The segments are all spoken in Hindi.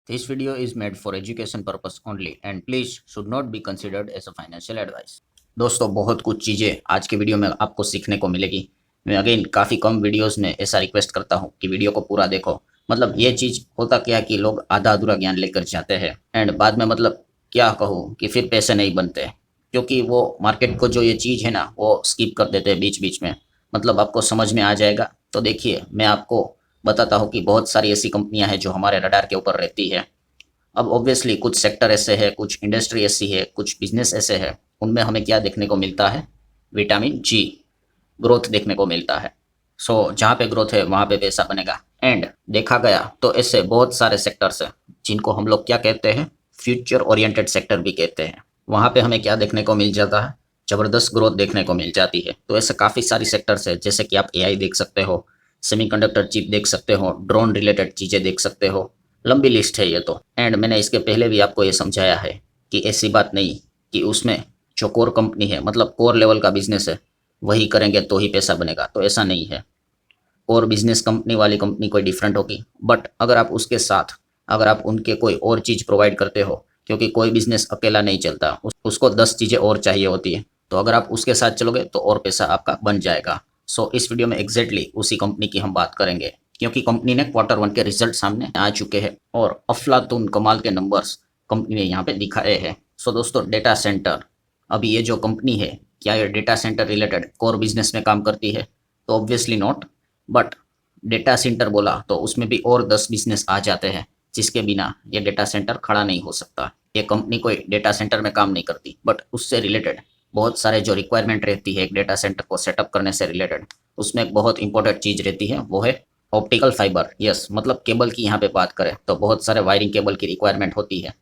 This video is made for education purpose only and please should not be considered as a financial advice. दोस्तों बहुत कुछ चीज़ें आज के वीडियो में आपको सीखने को मिलेगी। मैं अगेन काफ़ी कम वीडियोस में ऐसा रिक्वेस्ट करता हूँ कि वीडियो को पूरा देखो। मतलब ये चीज़ होता क्या कि लोग आधा अधूरा ज्ञान लेकर जाते हैं एंड बाद में मतलब क्या कहूँ कि फिर पैसे नहीं बनते क्योंकि वो मार्केट को जो ये चीज़ है ना वो स्किप कर देते हैं बीच बीच में। मतलब आपको समझ में आ जाएगा। तो देखिए मैं आपको बताता हूँ कि बहुत सारी ऐसी कंपनियां हैं जो हमारे रडार के ऊपर रहती है। अब ऑब्वियसली कुछ सेक्टर ऐसे है, कुछ इंडस्ट्री ऐसी है, कुछ बिजनेस ऐसे है, उनमें हमें क्या देखने को मिलता है? विटामिन जी, ग्रोथ देखने को मिलता है। सो जहाँ पे ग्रोथ है वहाँ पे पैसा बनेगा। एंड देखा गया तो ऐसे बहुत सारे सेक्टर्स हैं जिनको हम लोग क्या कहते हैं? फ्यूचर ओरिएंटेड सेक्टर भी कहते हैं। वहाँ पे हमें क्या देखने को मिल जाता है? जबरदस्त ग्रोथ देखने को मिल जाती है। तो ऐसे काफ़ी सारी सेक्टर्स है, जैसे कि आप एआई देख सकते हो, सेमीकंडक्टर चिप देख सकते हो, ड्रोन रिलेटेड चीज़ें देख सकते हो। लंबी लिस्ट है ये तो। एंड मैंने इसके पहले भी आपको ये समझाया है कि ऐसी बात नहीं कि उसमें जो कोर कंपनी है मतलब कोर लेवल का बिजनेस है वही करेंगे तो ही पैसा बनेगा, तो ऐसा नहीं है। कोर बिजनेस कंपनी वाली कंपनी कोई डिफरेंट होगी, बट अगर आप उसके साथ अगर आप उनके कोई और चीज़ प्रोवाइड करते हो, क्योंकि कोई बिजनेस अकेला नहीं चलता, उसको 10 चीज़ें और चाहिए होती है, तो अगर आप उसके साथ चलोगे तो और पैसा आपका बन जाएगा। सो इस वीडियो में एग्जैक्टली उसी कंपनी की हम बात करेंगे, क्योंकि कंपनी ने क्वार्टर 1 के रिजल्ट सामने आ चुके हैं और अफलातून कमाल के नंबर्स कंपनी ने यहाँ पे दिखाए हैं। सो दोस्तों डेटा सेंटर, अभी ये जो कंपनी है क्या ये data centre related core business में काम करती है? तो obviously not. But data centre बोला तो उसमें भी और 10 बिजनेस आ जाते हैं जिसके बिना ये डेटा सेंटर खड़ा नहीं हो सकता। ये कंपनी कोई डेटा सेंटर में काम नहीं करती, बट उससे रिलेटेड बहुत सारे जो रिक्वायरमेंट रहती है एक डेटा सेंटर को सेटअप करने से रिलेटेड, उसमें एक बहुत इंपॉर्टेंट चीज़ रहती है, वो है ऑप्टिकल फाइबर। यस, मतलब केबल की यहाँ पे बात करें तो बहुत सारे वायरिंग केबल की रिक्वायरमेंट होती है।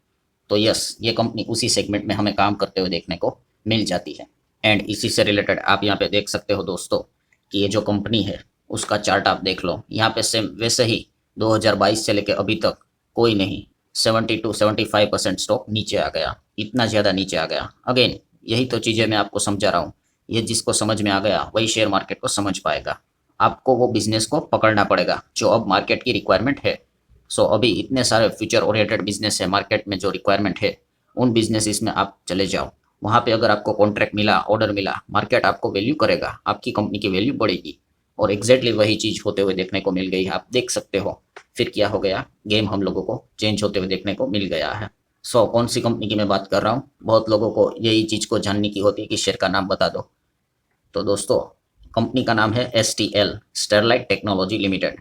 तो यस, ये कंपनी उसी सेगमेंट में हमें काम करते हुए देखने को मिल जाती है। एंड इसी से रिलेटेड आप यहाँ पे देख सकते हो दोस्तों कि ये जो कंपनी है उसका चार्ट आप देख लो। यहाँ पे सेम वैसे ही 2022 से लेकर अभी तक कोई नहीं, 70 to 75% स्टॉक नीचे आ गया, इतना ज़्यादा नीचे आ गया। अगेन यही तो चीज़ें मैं आपको समझा रहा हूँ। ये जिसको समझ में आ गया वही शेयर मार्केट को समझ पाएगा। आपको वो बिजनेस को पकड़ना पड़ेगा जो अब मार्केट की रिक्वायरमेंट है। सो अभी इतने सारे फ्यूचर ओरिएंटेड बिजनेस है मार्केट में, जो रिक्वायरमेंट है उन बिजनेस में आप चले जाओ। वहाँ पे अगर आपको कॉन्ट्रैक्ट मिला, ऑर्डर मिला, मार्केट आपको वैल्यू करेगा, आपकी कंपनी की वैल्यू बढ़ेगी। और एग्जैक्टली वही चीज़ होते हुए देखने को मिल गई है, आप देख सकते हो। फिर क्या हो गया, गेम हम लोगों को चेंज होते हुए देखने को मिल गया है। सो कौन सी कंपनी की मैं बात कर रहा हूँ? बहुत लोगों को यही चीज़ को जानने की होती है कि शेयर का नाम बता दो। तो दोस्तों कंपनी का नाम है STL, स्टरलाइट टेक्नोलॉजी लिमिटेड।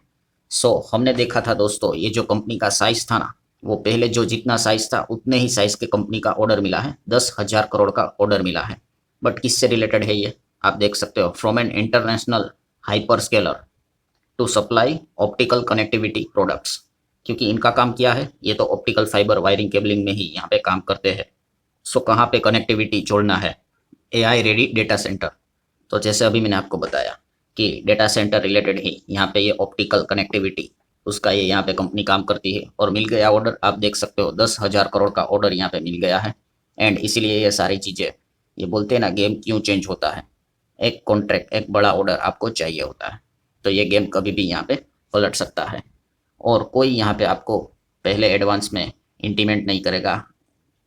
सो हमने देखा था दोस्तों ये जो कंपनी का साइज था ना, वो पहले जो जितना साइज था उतने ही साइज के कंपनी का ऑर्डर मिला है, 10,000 करोड़ का ऑर्डर मिला है। बट किससे रिलेटेड है ये? आप देख सकते हो, from an international hyper scaler to supply optical connectivity products. क्योंकि इनका काम क्या है, ये तो ऑप्टिकल फाइबर वायरिंग केबलिंग में ही यहाँ पे काम करते हैं। सो कहाँ पे कनेक्टिविटी जोड़ना है? AI ready data centre. तो जैसे अभी मैंने आपको बताया कि डेटा सेंटर रिलेटेड ही यहाँ पे ये ऑप्टिकल कनेक्टिविटी, उसका ये यहाँ पे कंपनी काम करती है। और मिल गया ऑर्डर, आप देख सकते हो 10,000 करोड़ का ऑर्डर यहाँ पे मिल गया है। एंड इसीलिए ये सारी चीज़ें, ये बोलते हैं ना गेम क्यों चेंज होता है, एक कॉन्ट्रैक्ट, एक बड़ा ऑर्डर आपको चाहिए होता है, तो ये गेम कभी भी यहाँ पे पलट सकता है। और कोई यहाँ पे आपको पहले एडवांस में इंटीमेट नहीं करेगा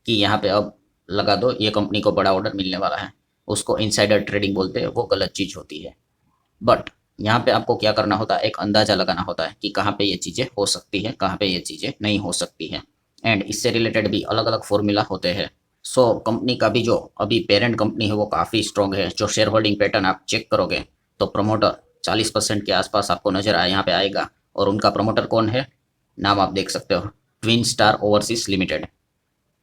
कि यहाँ पे अब लगा दो ये कंपनी को बड़ा ऑर्डर मिलने वाला है। उसको इनसाइडर ट्रेडिंग बोलते हैं, वो गलत चीज़ होती है। बट यहाँ पे आपको क्या करना होता है, एक अंदाजा लगाना होता है कि कहाँ पे ये चीज़ें हो सकती है, कहाँ पे ये चीज़ें नहीं हो सकती है। एंड इससे रिलेटेड भी अलग अलग फॉर्मूला होते हैं। सो कंपनी का भी जो अभी पेरेंट कंपनी है वो काफ़ी स्ट्रॉन्ग है। जो शेयर होल्डिंग पैटर्न आप चेक करोगे तो प्रमोटर 40% के आसपास आपको नजर आए यहाँ पे आएगा। और उनका प्रमोटर कौन है, नाम आप देख सकते हो, ट्विन स्टार ओवरसीज लिमिटेड।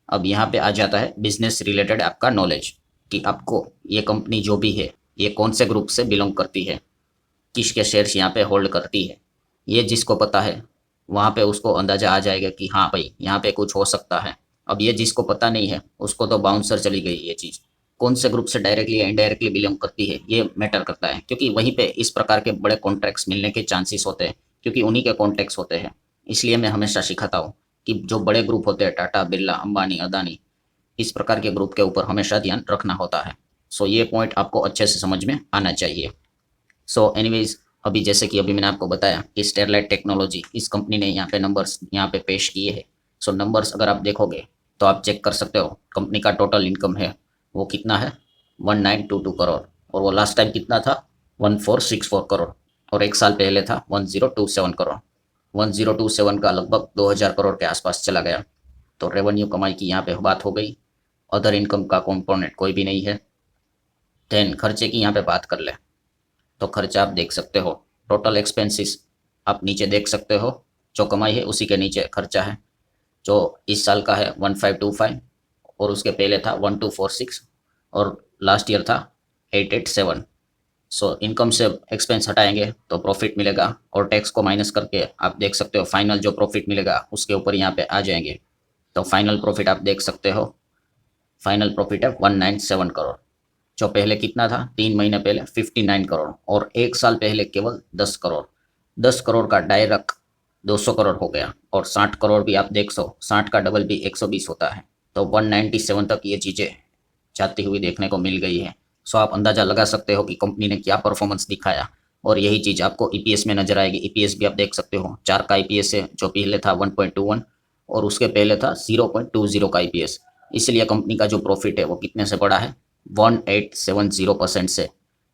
अब यहाँ पे आ जाता है बिजनेस रिलेटेड आपका नॉलेज, कि आपको ये कंपनी जो भी है ये कौन से ग्रुप से बिलोंग करती है, किसके शेयर्स यहाँ पे होल्ड करती है। ये जिसको पता है वहाँ पे उसको अंदाजा आ जाएगा कि हाँ भाई यहाँ पे कुछ हो सकता है। अब ये जिसको पता नहीं है उसको तो बाउंसर चली गई ये चीज़। कौन से ग्रुप से डायरेक्टली या इनडायरेक्टली बिलोंग करती है ये मैटर करता है, क्योंकि वहीं पे इस प्रकार के बड़े कॉन्ट्रैक्ट्स मिलने के चांसेस होते हैं, क्योंकि उन्हीं के कॉन्ट्रैक्ट्स होते हैं। इसलिए मैं हमेशा सिखाता हूँ कि जो बड़े ग्रुप होते हैं, टाटा, बिरला, अंबानी, अदानी, इस प्रकार के ग्रुप के ऊपर हमेशा ध्यान रखना होता है। सो ये पॉइंट आपको अच्छे से समझ में आना चाहिए। सो एनीवेज, अभी जैसे कि अभी मैंने आपको बताया कि स्टेरलाइट टेक्नोलॉजी, इस कंपनी ने यहाँ पे नंबर्स यहाँ पे पेश किए हैं। सो नंबर्स अगर आप देखोगे तो आप चेक कर सकते हो कंपनी का टोटल इनकम है वो कितना है, 1922 करोड़। और वो लास्ट टाइम कितना था, 1464 करोड़। और एक साल पहले था 1027 करोड़। 1027 का लगभग 2000 करोड़ के आसपास चला गया। तो रेवेन्यू कमाई की यहाँ पे बात हो गई। अदर इनकम का कंपोनेंट कोई भी नहीं है। देन खर्चे की यहाँ पे बात कर ले तो खर्चा आप देख सकते हो, टोटल एक्सपेंसेस आप नीचे देख सकते हो। जो कमाई है उसी के नीचे खर्चा है। जो इस साल का है 1525, और उसके पहले था 1246, और लास्ट ईयर था 887। सो इनकम से एक्सपेंस हटाएंगे तो प्रॉफिट मिलेगा, और टैक्स को माइनस करके आप देख सकते हो फाइनल जो प्रॉफिट मिलेगा उसके ऊपर यहाँ पे आ जाएंगे। तो फाइनल प्रॉफिट आप देख सकते हो, फाइनल प्रॉफिट है 197 करोड़। जो पहले कितना था, 3 महीने पहले 59 करोड़, और एक साल पहले केवल 10 करोड़। 10 करोड़ का डायरेक्ट 200 करोड़ हो गया, और 60 करोड़ भी आप देख सो, 60 का डबल भी 120 होता है। तो 197 तक ये चीज़ें जाती हुई देखने को मिल गई है। सो आप अंदाज़ा लगा सकते हो कि कंपनी ने क्या परफॉर्मेंस दिखाया, और यही चीज़ आपको ईपीएस में नजर आएगी। ईपीएस भी आप देख सकते हो, 4 का ईपीएस है, जो पहले था 1.21, और उसके पहले था 0.20 का ईपीएस। इसलिए कंपनी का जो प्रॉफिट है वो कितने से बढ़ा है, 1870% से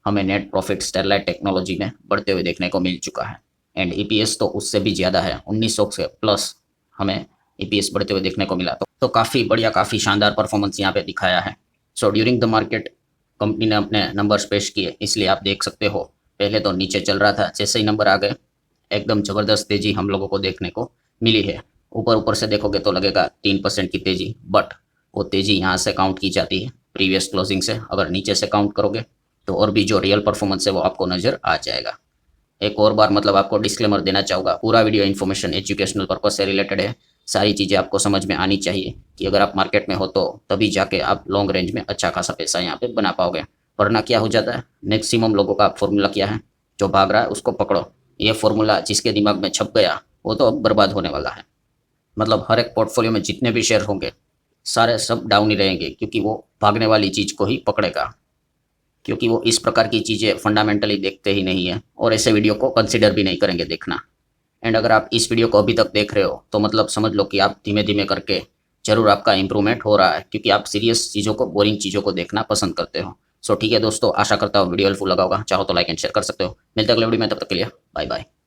हमें नेट प्रॉफिट स्टेरलाइट टेक्नोलॉजी में बढ़ते हुए देखने को मिल चुका है। एंड ईपीएस तो उससे भी ज़्यादा है, 1900 से प्लस हमें ईपीएस बढ़ते हुए देखने को मिला। तो काफ़ी बढ़िया, काफ़ी शानदार परफॉर्मेंस यहाँ पे दिखाया है। So during the market company ने अपने नंबर्स पेश किए, इसलिए आप देख सकते हो पहले तो नीचे चल रहा था, जैसे ही नंबर आ गए एकदम ज़बरदस्त तेज़ी हम लोगों को देखने को मिली है। ऊपर ऊपर से देखोगे तो लगेगा 3% की तेज़ी, बट वो तेज़ी यहाँ से काउंट की जाती है प्रीवियस क्लोजिंग से। अगर नीचे से काउंट करोगे तो और भी जो रियल परफॉर्मेंस है वो आपको नज़र आ जाएगा। एक और बार मतलब आपको डिस्क्लेमर देना चाहूँगा, पूरा वीडियो इन्फॉर्मेशन एजुकेशनल पर्पज से रिलेटेड है। सारी चीज़ें आपको समझ में आनी चाहिए कि अगर आप मार्केट में हो तो तभी जाके आप लॉन्ग रेंज में अच्छा खासा पैसा यहाँ पे बना पाओगे। वरना क्या हो जाता है, मैक्सिमम लोगों का फॉर्मूला क्या है, जो भाग रहा है उसको पकड़ो। ये फॉर्मूला जिसके दिमाग में छप गया वो तो अब बर्बाद होने वाला है। मतलब हर एक पोर्टफोलियो में जितने भी शेयर होंगे सारे सब डाउन ही रहेंगे, क्योंकि वो भागने वाली चीज़ को ही पकड़ेगा। क्योंकि वो इस प्रकार की चीज़ें फंडामेंटली देखते ही नहीं है, और ऐसे वीडियो को कंसिडर भी नहीं करेंगे देखना। एंड अगर आप इस वीडियो को अभी तक देख रहे हो तो मतलब समझ लो कि आप धीमे धीमे करके जरूर आपका इंप्रूवमेंट हो रहा है, क्योंकि आप सीरियस चीज़ों को, बोरिंग चीज़ों को देखना पसंद करते हो। सो ठीक है दोस्तों, आशा करता हूँ वीडियो हेल्पफुल लगा होगा। चाहो तो लाइक एंड शेयर कर सकते हो। मिलते हैं अगले वीडियो में, तब तक के लिए बाय बाय।